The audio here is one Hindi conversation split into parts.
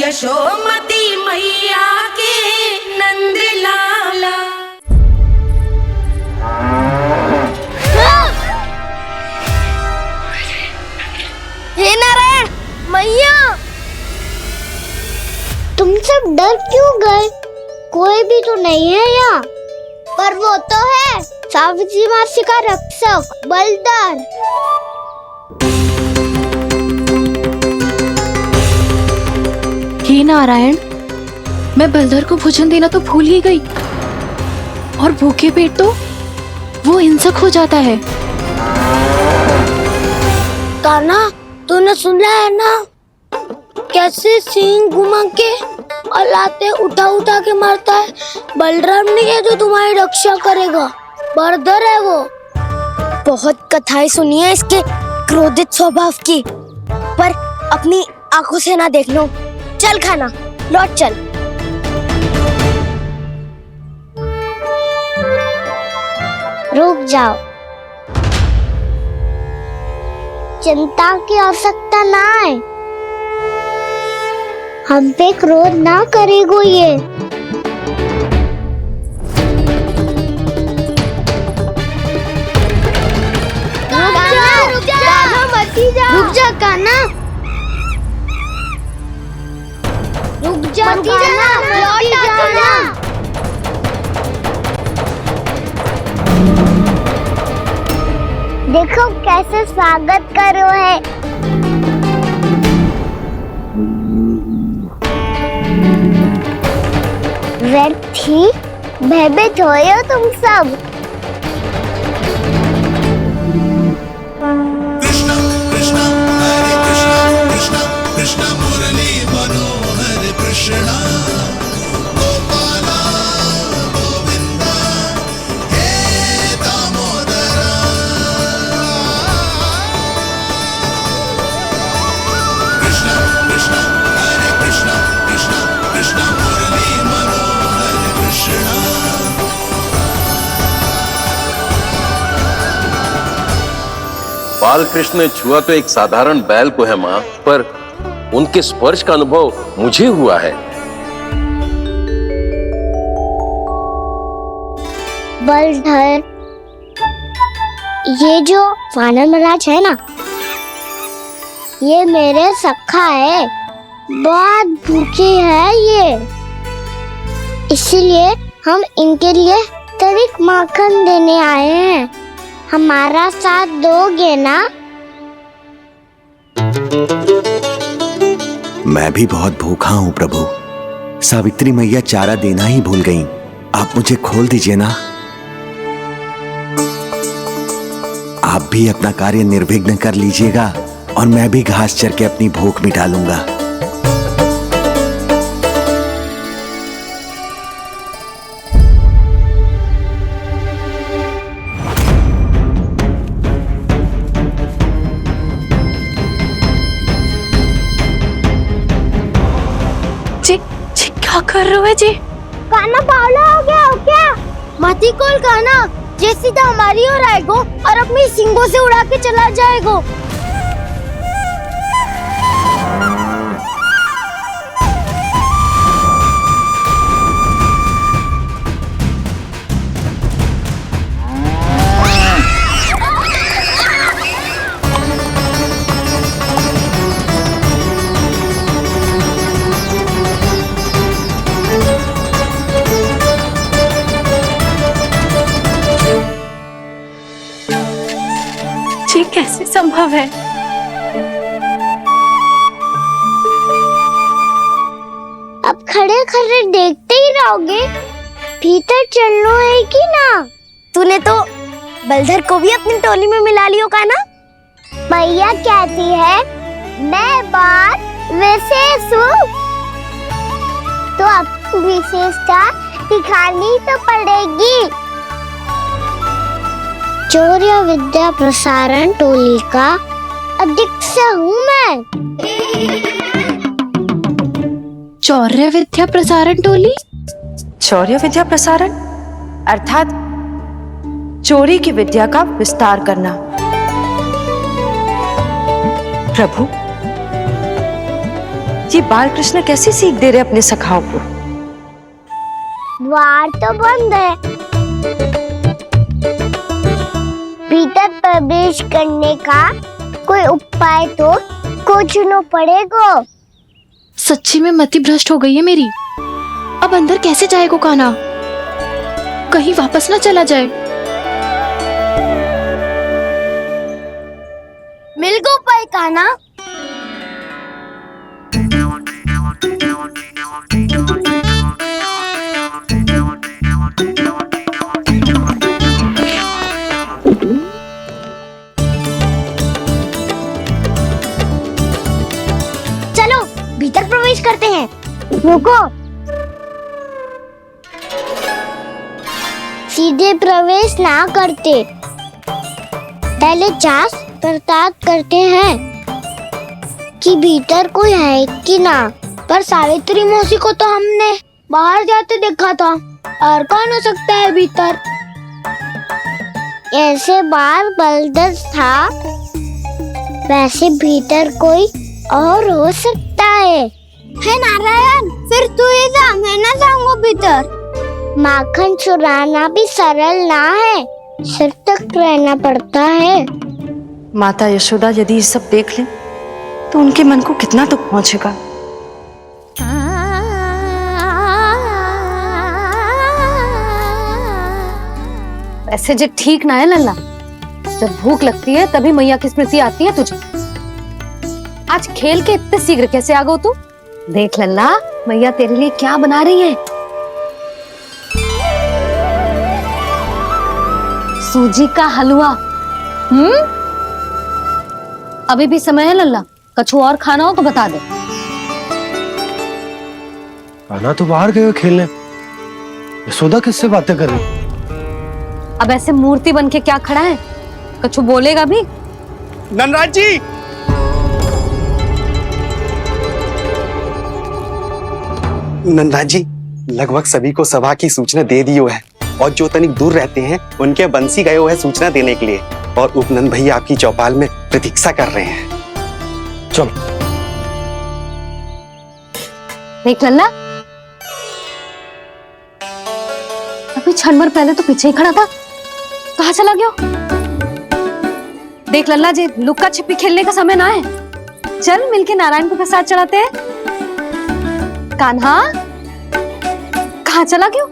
यशोमती मैया के नंद लाला। हे नारायण मैया, तुम सब डर क्यों गए? कोई भी तो नहीं है यहाँ। पर वो तो है, सावित्री मासी का रक्षक बलदार। हे नारायण, मैं बलधर को भोजन देना तो भूल ही गई, और भूखे पेट तो वो हिंसक हो जाता है। कान्हा, तूने सुना है ना कैसे सींग घुमा के और लाते उठा उठा के मारता है? बलराम नहीं है जो तुम्हारी रक्षा करेगा, बलधर है वो। बहुत कथाएं सुनी है इसके क्रोधित स्वभाव की, पर अपनी आंखों से ना देख लो। चल खाना, लौट चल। रुक जाओ, चिंता की आवश्यकता ना है। हम पे क्रोध ना करेगो ये। रुक जा कान्हा, रुक जा कान्हा, लौट जाना। देखो कैसे स्वागत करो है। व्यर्थ ही भयभीत हो तुम सब। कृष्णा कृष्णा हरे कृष्णा कृष्णा कृष्णा मुरली मनोहर कृष्णा गोपाला गोविंदा हे दामोदरा। कृष्णा कृष्णा हरे कृष्णा कृष्णा कृष्णा मुरली मनोहर कृष्णा। बालकृष्ण ने छुआ तो एक साधारण बैल को है माँ, पर उनके स्पर्श का अनुभव मुझे हुआ है। बलधर, ये जो वानर महाराज है ना, ये मेरे सखा है। बहुत भूखे हैं ये, इसीलिए हम इनके लिए तनिक माखन देने आए हैं। हमारा साथ दोगे ना? मैं भी बहुत भूखा हूँ प्रभु। सावित्री मैया चारा देना ही भूल गईं। आप मुझे खोल दीजिए ना। आप भी अपना कार्य निर्विघ्न कर लीजिएगा और मैं भी घास चर के अपनी भूख मिटा लूंगा। क्या कर रहे हो जी? कान्हा पावला हो गया हो क्या? मती कोल कान्हा, जे सीधा हमारी ओर आएगो और अपनी सींगों से उड़ा के चला जाएगो। ये कैसे संभव है? अब खड़े खड़े देखते ही रहोगे? भीतर चलना है कि ना? तूने तो बलधर को भी अपनी टोली में मिला लियो का ना? भैया कहती है मैं बात विशेष हूँ, तो अब विशेषता दिखानी तो पड़ेगी। चौर्य विद्या प्रसारण टोली का अध्यक्ष हूँ मैं। चौर्य विद्या प्रसारण टोली? चौर्य विद्या प्रसारण अर्थात चोरी की विद्या का विस्तार करना। प्रभु, ये बाल कृष्ण कैसी सीख दे रहे अपने सखाओं को? द्वार तो बंद है, भीतर प्रवेश करने का कोई उपाय तो खोजना पड़ेगा। सच्ची में मति भ्रष्ट हो गई है मेरी। अब अंदर कैसे जाएगा कान्हा? कहीं वापस ना चला जाए। मिल गो उपाय कान्हा। चलो भीतर प्रवेश करते हैं। रुको, सीधे प्रवेश ना करते, पहले जांच पड़ताल करते हैं कि भीतर कोई है कि ना। पर सावित्री मौसी को तो हमने बाहर जाते देखा था, और कौन हो सकता है भीतर? ऐसे बार बलदर था, वैसे भीतर कोई और हो सकता है नारायण? फिर तू ही जा, मैं ना जाऊंगा भीतर। माखन चुराना भी सरल ना है, सिर तक रहना पड़ता है। माता यशोदा यदि ये सब देख लें तो उनके मन को कितना दुख पहुंचेगा। ऐसे जो ठीक ना है लल्ला, जब भूख लगती है तभी मैया की स्मृति आती है तुझे। आज खेल के इतने शीघ्र कैसे आ गो तू? देख लल्ला, मैया तेरे लिए क्या बना रही है। सूजी का हलवा। अभी भी समय है लल्ला, कछु और खाना हो तो बता दे। कान्हा तो बाहर गए खेलने, यशोदा किससे बातें कर रही? अब ऐसे मूर्ति बन के क्या खड़ा है, कछु बोलेगा भी? नंदराज जी, नंदराज जी, लगभग सभी को सभा की सूचना दे दी है, और जो तनिक दूर रहते हैं उनके बंसी गए हुए सूचना देने के लिए, और उपनंद भैया आपकी चौपाल में प्रतीक्षा कर रहे हैं। चलो। देख लल्ला, अभी क्षण भर पहले तो पीछे ही खड़ा था, कहाँ चला गया? देख लल्ला जी, लुक्का छिपी खेलने का समय ना है। चल मिलके नारायण को प्रसाद चढ़ाते हैं। कान्हा, कहाँ चला गया?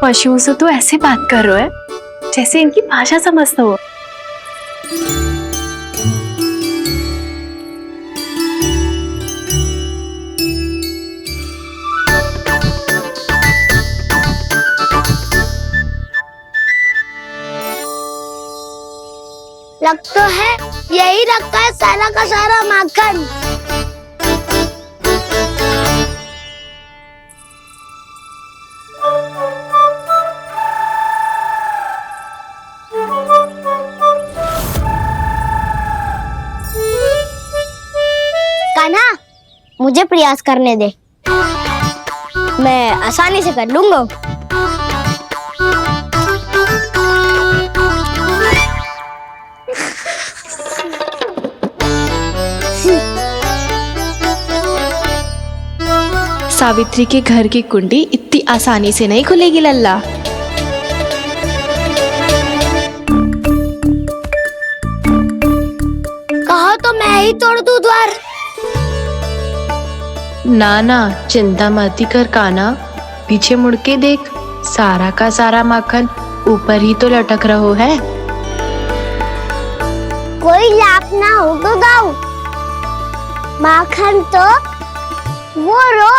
पशुओं से तो ऐसे बात कर रहे हो जैसे इनकी भाषा समझता हो। लग तो है यही रखा है सारा का सारा माखन। कान्हा, मुझे प्रयास करने दे, मैं आसानी से कर लूंगा। सावित्री के घर की कुंडी इतनी आसानी से नहीं खुलेगी लल्ला। कहो तो मैं ही तोड़ दूं द्वार। ना ना, चिंता मत कर कान्हा, पीछे मुड़ के देख, सारा का सारा माखन ऊपर ही तो लटक रहो है। कोई लाभ ना होगा गाँव, माखन तो वो रो।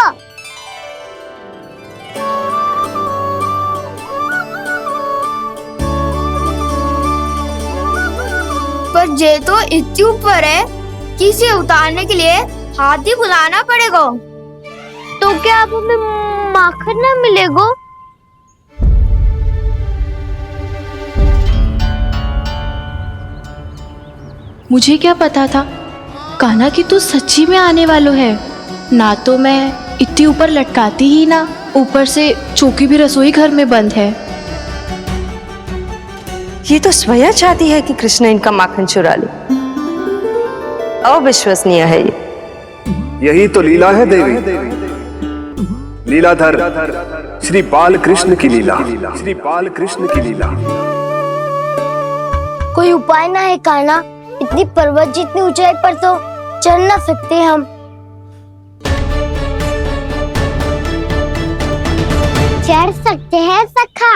पर जे तो इतनी ऊपर है, चक्की से उतारने के लिए हाथी बुलाना पड़ेगा। तो क्या अब हमें माखन न मिलेगा? मुझे क्या पता था कान्हा कि तू सच्ची में आने वालो है। ना तो मैं इतनी ऊपर लटकाती ही ना, ऊपर से चौकी भी रसोई घर में बंद है। ये तो स्वयं चाहती है कि कृष्ण इनका माखन चुरा ले। अविश्वसनीय है ये। यही तो लीला है देवी, लीलाधर श्री बाल कृष्ण की लीला, श्री बाल कृष्ण की लीला। कोई उपाय ना है कान्हा? इतनी पर्वत जितनी ऊंचाई पर तो चढ़ ना सकते हम। चढ़ सकते हैं सखा,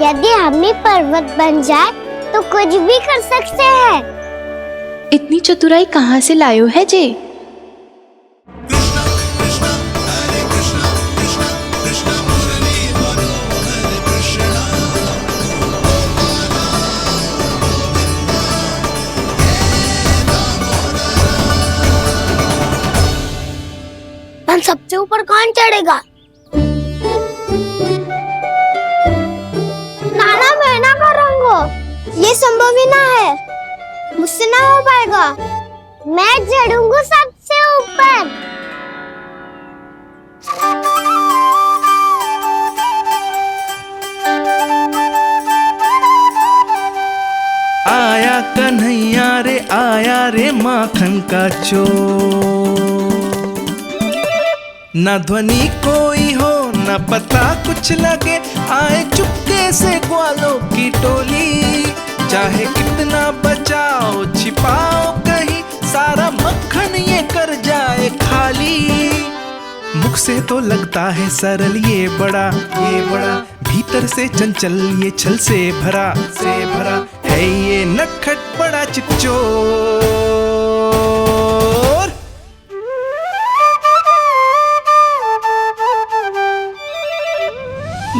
यदि हम ही पर्वत बन जाए तो कुछ भी कर सकते हैं। इतनी चतुराई कहाँ से लायो है जे? हम सबसे ऊपर कौन चढ़ेगा? नाना मैं ना करूँगा, ये संभव ही ना है, मुझसे ना हो पाएगा। मैं चढ़ूंगा सबसे ऊपर। आया कन्हैया रे आया रे माखन का चोर, न ध्वनि कोई हो न पता कुछ लगे, आए चुपके से ग्वालों की टोली। चाहे कितना बचाओ छिपाओ कहीं, सारा मक्खन ये कर जाए खाली। मुख से तो लगता है सरल ये बड़ा भीतर से चंचल ये छल से भरा है ये नटखट बड़ा चिपचोर।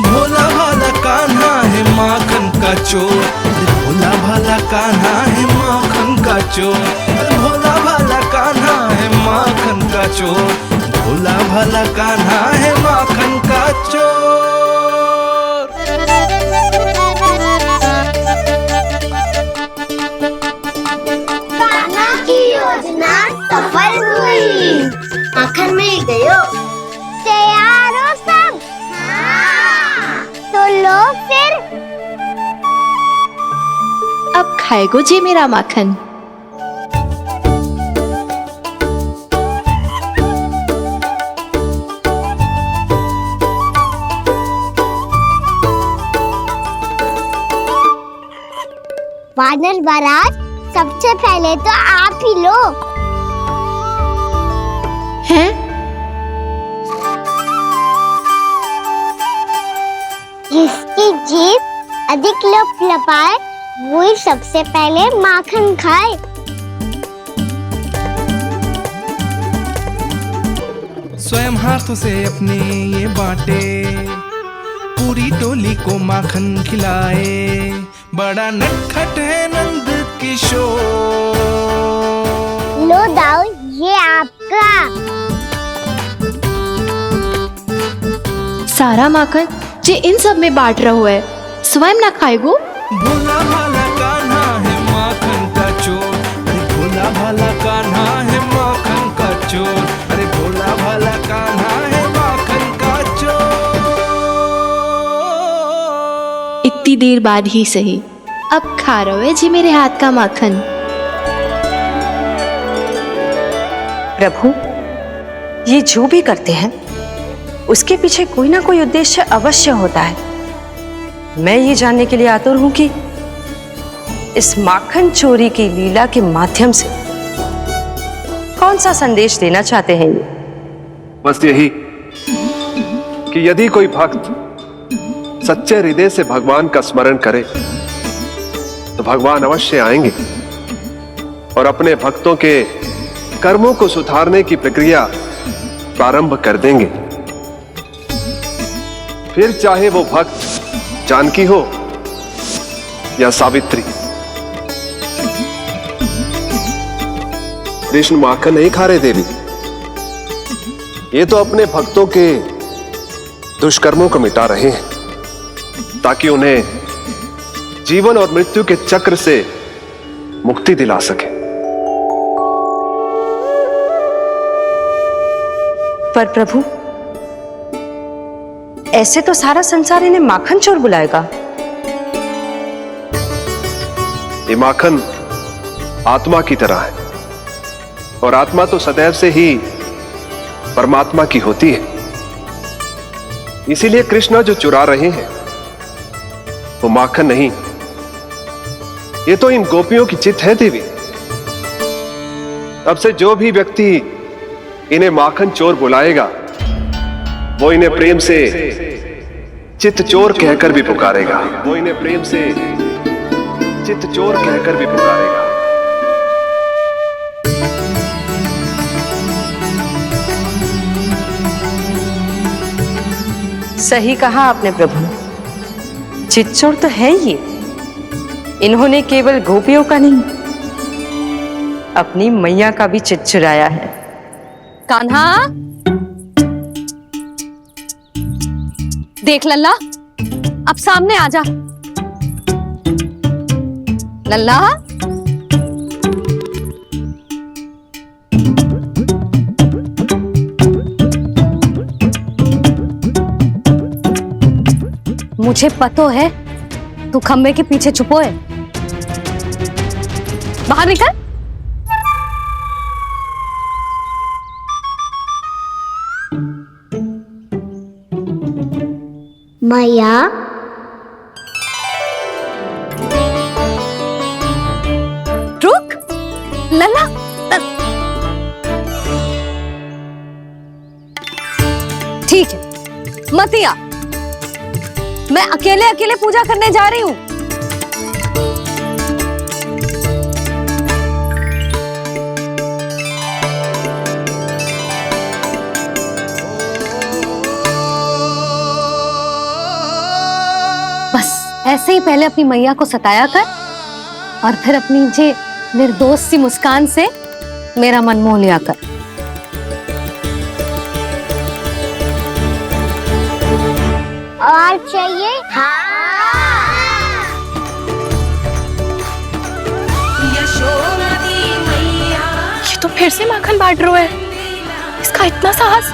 भोला भाला कान्हा है माखन का चोर, भोला भाला कान्हा है माखन का चोर, भोला भाला कान्हा है माखन का चोर, भोला भाला कान्हा है माखन का चोर। कान्हा की योजना सफल हुई, माखन मिल गयो। तैयार हो सब? तो लो फिर। अब खाएगो जे मेरा माखन। वानर महाराज, सबसे पहले तो आप ही लो। हैं? जिसकी जीभ अधिक लपलपाए वही सबसे पहले माखन खाए। स्वयं हाथों से अपने ये बांटे, पूरी टोली को माखन खिलाए, बड़ा नटखट है नंद किशोर। लो दाऊ, ये आपका। सारा माखन जे इन सब में बांट रहो है, स्वयं ना खाएगो। भोला भाला कान्हा है माखन का चोर, अरे भोला भाला कान्हा है माखन का चोर, अरे भोला भाला कान्हा है माखन का चोर। इतनी देर बाद ही सही, अब खा रहे हो जी मेरे हाथ का माखन। प्रभु, ये जो भी करते हैं उसके पीछे कोई ना कोई उद्देश्य अवश्य होता है। मैं ये जानने के लिए आतुर हूं कि इस माखन चोरी की लीला के माध्यम से कौन सा संदेश देना चाहते हैं ये। बस यही कि यदि कोई भक्त सच्चे हृदय से भगवान का स्मरण करे तो भगवान अवश्य आएंगे और अपने भक्तों के कर्मों को सुधारने की प्रक्रिया प्रारंभ कर देंगे। फिर चाहे वो भक्त जानकी हो या सावित्री, कृष्ण माखन नहीं खा रहे देवी, ये तो अपने भक्तों के दुष्कर्मों को मिटा रहे हैं ताकि उन्हें जीवन और मृत्यु के चक्र से मुक्ति दिला सके। पर प्रभु, ऐसे तो सारा संसार इन्हें माखन चोर बुलाएगा। ये माखन आत्मा की तरह है और आत्मा तो सदैव से ही परमात्मा की होती है। इसीलिए कृष्णा जो चुरा रहे हैं वो माखन नहीं, ये तो इन गोपियों की चित्त है देवी। अब से जो भी व्यक्ति इन्हें माखन चोर बुलाएगा वो इन्हें प्रेम से चित्त चोर कहकर भी पुकारेगा। वो इन्हें प्रेम से चित्त चोर कहकर भी पुकारेगा। सही कहा आपने प्रभु, चित्त चोर तो है ये। इन्होंने केवल गोपियों का नहीं, अपनी मैया का भी चित्त चुराया है। कान्हा, देख लल्ला, अब सामने आ जा। लल्ला, मुझे पतो है तू खम्बे के पीछे छुपो है। बाहर निकल। मैया, रुक लल्ला, ठीक है मत आ, मैं अकेले अकेले पूजा करने जा रही हूँ। बस ऐसे ही पहले अपनी मैया को सताया कर और फिर अपनी जे निर्दोष सी मुस्कान से मेरा मन मोह लिया कर। और चाहिए? ये तो फिर से माखन बांट रहा है। इसका इतना साहस।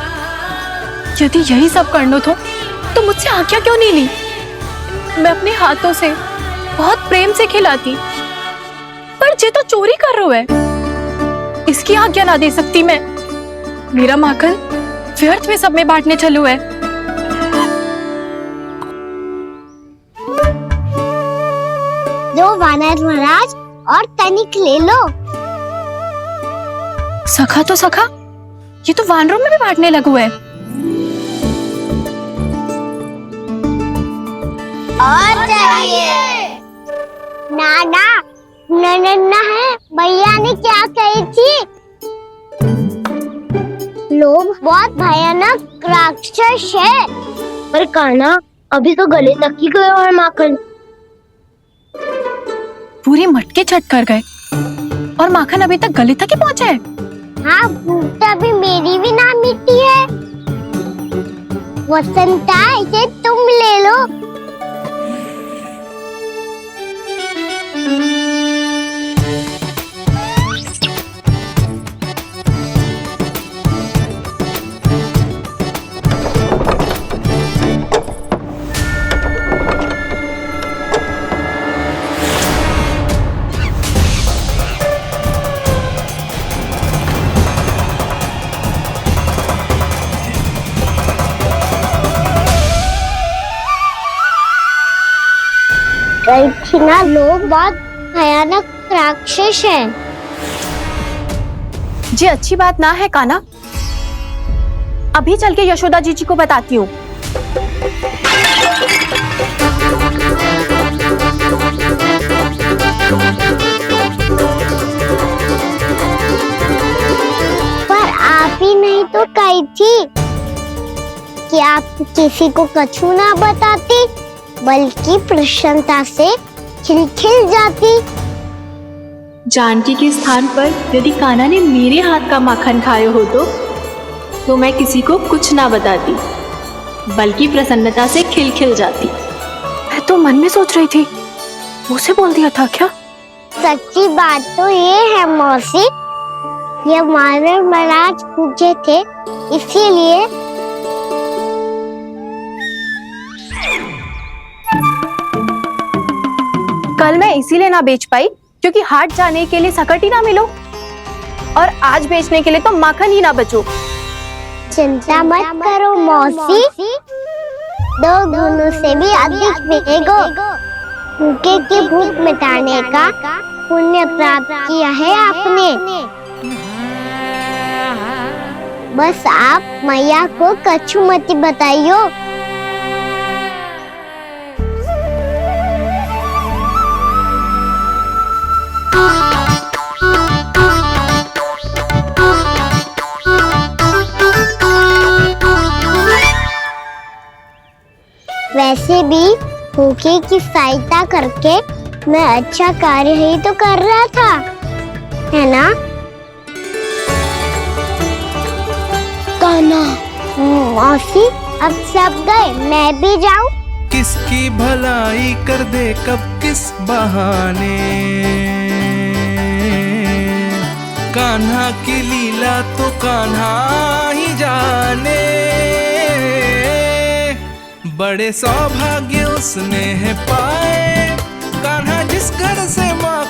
यदि यही सब करना तो मुझसे आज्ञा क्यों नहीं ली? मैं अपने हाथों से बहुत प्रेम से खिलाती, पर ये तो चोरी कर रहा है। इसकी आज्ञा ना दे सकती मैं। मेरा माखन व्यर्थ में सब में बांटने चलू है। दो वानर महाराज और तनिक ले लो। सखा तो सखा, ये तो वानरों में भी बांटने लगू है। और चाहिए? नाना, नन्ना है, भैया ने क्या कही थी? लोभ बहुत भयानक राक्षस है। पर कान्हा, अभी तो गले तक ही गया है माखन। पूरी मटके छट कर गए और माखन अभी तक गले तक ही पहुंचा है। हाँ, तभी मेरी भी ना मिट्टी है। वसंता, इसे तुम ले लो। ना, लोग बहुत भयानक राक्षस हैं। जी अच्छी बात ना है कान्हा। अभी चल के यशोदा जी को बताती हूँ। पर आप ही नहीं तो कही थी कि आप किसी को कछु ना बताती, बल्कि प्रसन्नता से खिलखिल जाती। जानकी के स्थान पर यदि कान्हा ने मेरे हाथ का माखन खाया हो तो मैं किसी को कुछ ना बताती, बल्कि प्रसन्नता से खिलखिल जाती। मैं तो मन में सोच रही थी, मुझसे बोल दिया था क्या? सच्ची बात तो ये है मौसी, ये मानव महाराज पूछे थे इसीलिए। कल मैं इसीलिए ना बेच पाई क्योंकि हाट जाने के लिए सकट ही ना मिलो, और आज बेचने के लिए तो माखन ही ना बचो। चिंता मत करो मौसी, 2 गुणों से भी अधिक मिलेगा। भूखे की भूख मिटाने का पुण्य प्राप्त किया है आपने। बस आप मैया को कछु मत बताइयो। वैसे भी भूखे की सहायता करके मैं अच्छा कार्य ही तो कर रहा था, है ना? कान्हा, मौसी अब सब गए, मैं भी जाऊं? किसकी भलाई कर दे कब किस बहाने, कान्हा की लीला तो कान्हा ही जाने। बड़े सौभाग्य उसने है पाए, कान्हा जिस घर से माँ